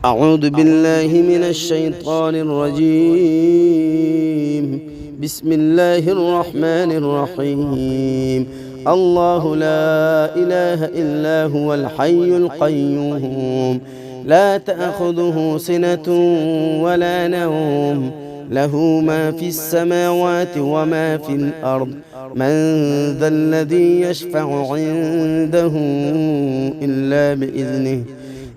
أعوذ بالله من الشيطان الرجيم. بسم الله الرحمن الرحيم. الله لا إله إلا هو الحي القيوم، لا تأخذه سنة ولا نوم، له ما في السماوات وما في الأرض. من ذا الذي يشفع عنده إلا بإذنه؟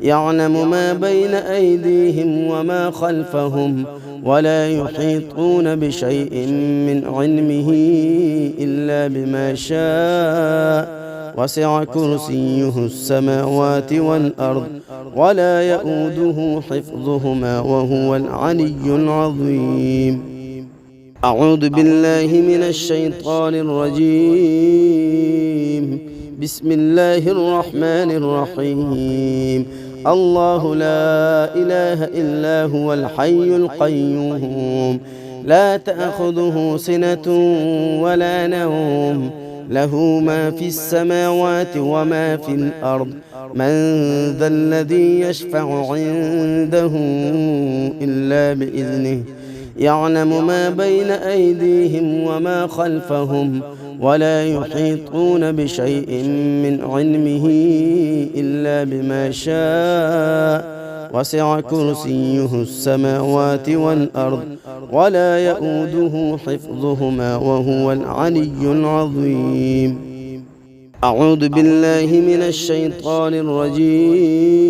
يعلم ما بين أيديهم وما خلفهم، ولا يحيطون بشيء من علمه إلا بما شاء. وسع كرسيه السماوات والأرض، ولا يؤوده حفظهما، وهو العلي العظيم. أعوذ بالله من الشيطان الرجيم. بسم الله الرحمن الرحيم. الله لا إله إلا هو الحي القيوم، لا تأخذه سنة ولا نوم، له ما في السماوات وما في الأرض. من ذا الذي يشفع عنده إلا بإذنه؟ يعلم ما بين أيديهم وما خلفهم، ولا يحيطون بشيء من علمه إلا بما شاء. وسع كرسيه السماوات والأرض، ولا يؤوده حفظهما، وهو العلي العظيم. أعوذ بالله من الشيطان الرجيم.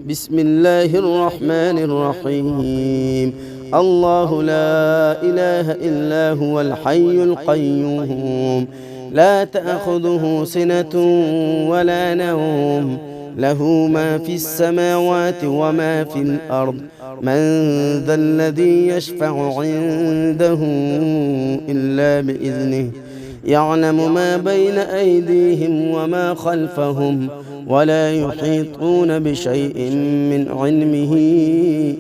بسم الله الرحمن الرحيم. الله لا إله إلا هو الحي القيوم، لا تأخذه سنة ولا نوم، له ما في السماوات وما في الأرض. من ذا الذي يشفع عنده إلا بإذنه؟ يعلم ما بين أيديهم وما خلفهم، ولا يحيطون بشيء من علمه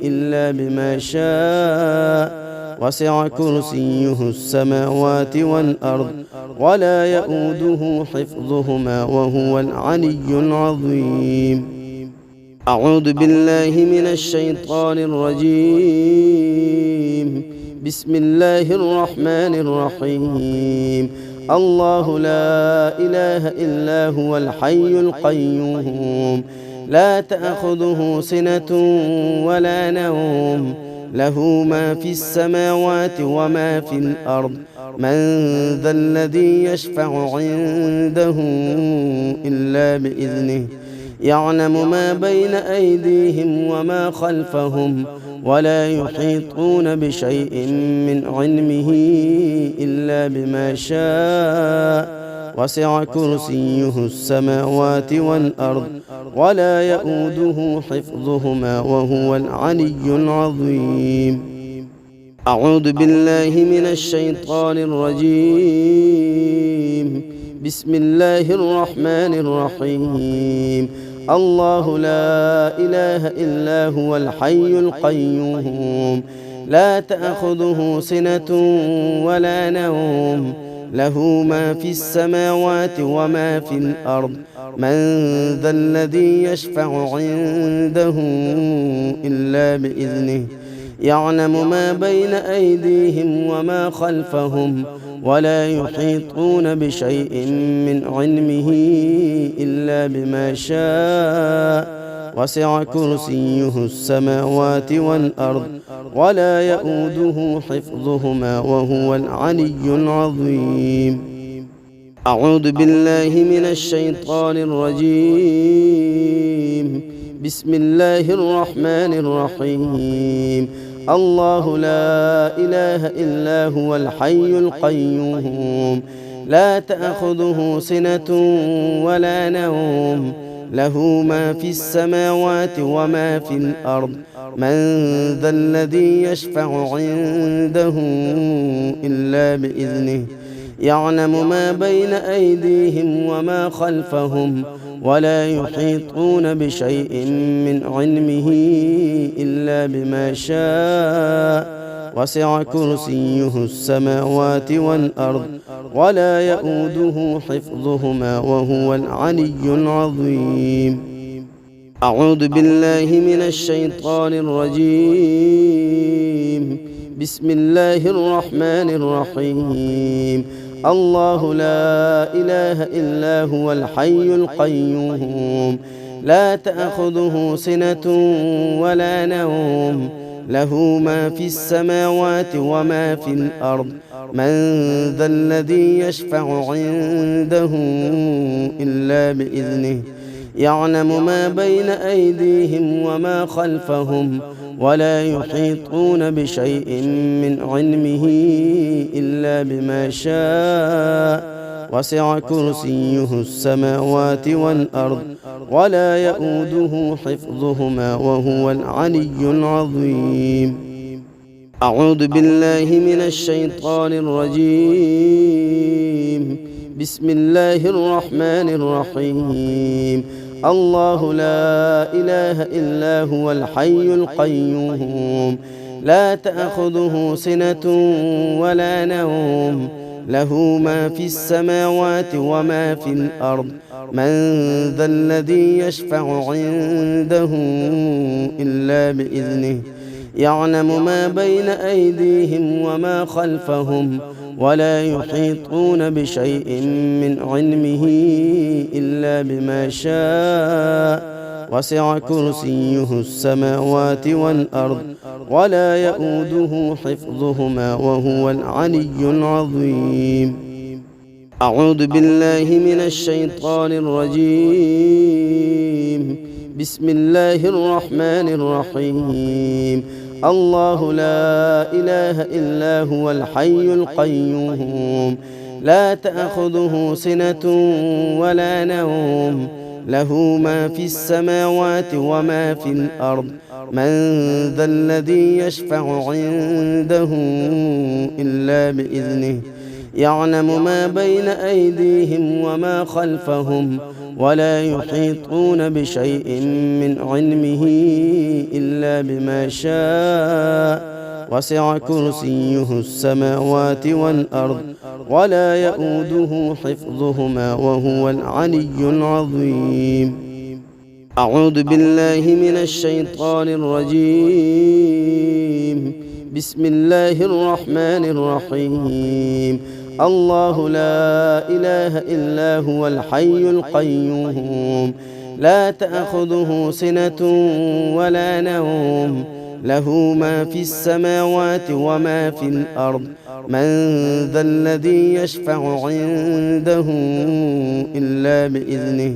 إلا بما شاء. وسع كرسيه السماوات والأرض، ولا يؤوده حفظهما، وهو العلي العظيم. أعوذ بالله من الشيطان الرجيم. بسم الله الرحمن الرحيم. الله لا إله إلا هو الحي القيوم، لا تأخذه سنة ولا نوم، له ما في السماوات وما في الأرض. من ذا الذي يشفع عنده إلا بإذنه؟ يعلم ما بين أيديهم وما خلفهم، ولا يحيطون بشيء من علمه إلا بما شاء. وسع كرسيه السماوات والأرض، ولا يؤوده حفظهما، وهو العلي العظيم. أعوذ بالله من الشيطان الرجيم. بسم الله الرحمن الرحيم. الله لا إله إلا هو الحي القيوم، لا تأخذه سنة ولا نوم، له ما في السماوات وما في الأرض. من ذا الذي يشفع عنده إلا بإذنه؟ يعلم ما بين أيديهم وما خلفهم، ولا يحيطون بشيء من علمه إلا بما شاء. وسع كرسيه السماوات والأرض، ولا يؤوده حفظهما، وهو العلي العظيم. أعوذ بالله من الشيطان الرجيم. بسم الله الرحمن الرحيم. الله لا إله إلا هو الحي القيوم، لا تأخذه سنة ولا نوم، له ما في السماوات وما في الأرض. من ذا الذي يشفع عنده إلا بإذنه؟ يعلم ما بين أيديهم وما خلفهم، ولا يحيطون بشيء من علمه إلا بما شاء. وسع كرسيه السماوات والأرض، ولا يؤوده حفظهما، وهو العلي العظيم. أعوذ بالله من الشيطان الرجيم. بسم الله الرحمن الرحيم. الله لا إله إلا هو الحي القيوم لا تأخذه سنة ولا نوم له ما في السماوات وما في الأرض من ذا الذي يشفع عنده إلا بإذنه يعلم ما بين أيديهم وما خلفهم ولا يحيطون بشيء من علمه إلا بما شاء وسع كرسيه السماوات والأرض ولا يؤوده حفظهما وهو العلي العظيم. أعوذ بالله من الشيطان الرجيم. بسم الله الرحمن الرحيم. الله لا إله إلا هو الحي القيوم لا تأخذه سنة ولا نوم له ما في السماوات وما في الأرض من ذا الذي يشفع عنده إلا بإذنه يعلم ما بين أيديهم وما خلفهم ولا يحيطون بشيء من علمه إلا بما شاء وسع كرسيه السماوات والأرض ولا يؤوده حفظهما وهو العلي العظيم. أعوذ بالله من الشيطان الرجيم. بسم الله الرحمن الرحيم. الله لا إله إلا هو الحي القيوم لا تأخذه سنة ولا نوم له ما في السماوات وما في الأرض من ذا الذي يشفع عنده إلا بإذنه يعلم ما بين أيديهم وما خلفهم ولا يحيطون بشيء من علمه إلا بما شاء وسع كرسيه السماوات والأرض ولا يؤوده حفظهما وهو العلي العظيم. أعوذ بالله من الشيطان الرجيم. بسم الله الرحمن الرحيم. الله لا إله إلا هو الحي القيوم لا تأخذه سنة ولا نوم له ما في السماوات وما في الأرض من ذا الذي يشفع عنده إلا بإذنه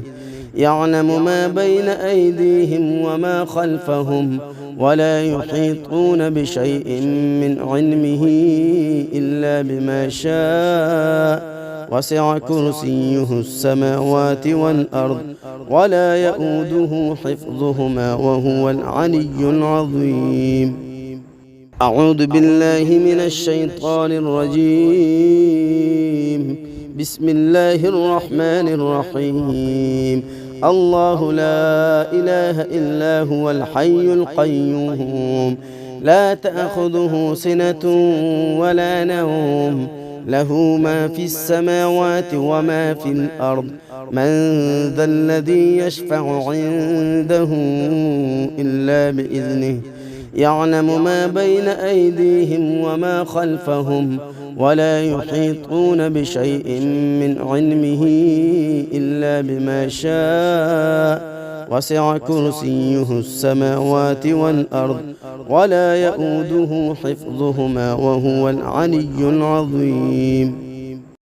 يعلم ما بين أيديهم وما خلفهم ولا يحيطون بشيء من علمه إلا بما شاء وسع كرسيه السماوات والأرض ولا يؤوده حفظهما وهو العلي العظيم. أعوذ بالله من الشيطان الرجيم. بسم الله الرحمن الرحيم. الله لا إله إلا هو الحي القيوم لا تأخذه سنة ولا نوم له ما في السماوات وما في الأرض من ذا الذي يشفع عنده إلا بإذنه يعلم ما بين أيديهم وما خلفهم ولا يحيطون بشيء من علمه إلا بما شاء وسع كرسيه السماوات والأرض ولا يؤوده حفظهما وهو العلي العظيم. أعوذ بالله من الشيطان الرجيم. بسم الله الرحمن الرحيم. الله لا إله إلا هو الحي القيوم لا تأخذه سنة ولا نوم له ما في السماوات وما في الأرض من ذا الذي يشفع عنده إلا بإذنه يعلم ما بين أيديهم وما خلفهم ولا يحيطون بشيء من علمه إلا بما شاء وسع كرسيه السماوات والأرض ولا يؤوده حفظهما وهو العلي العظيم.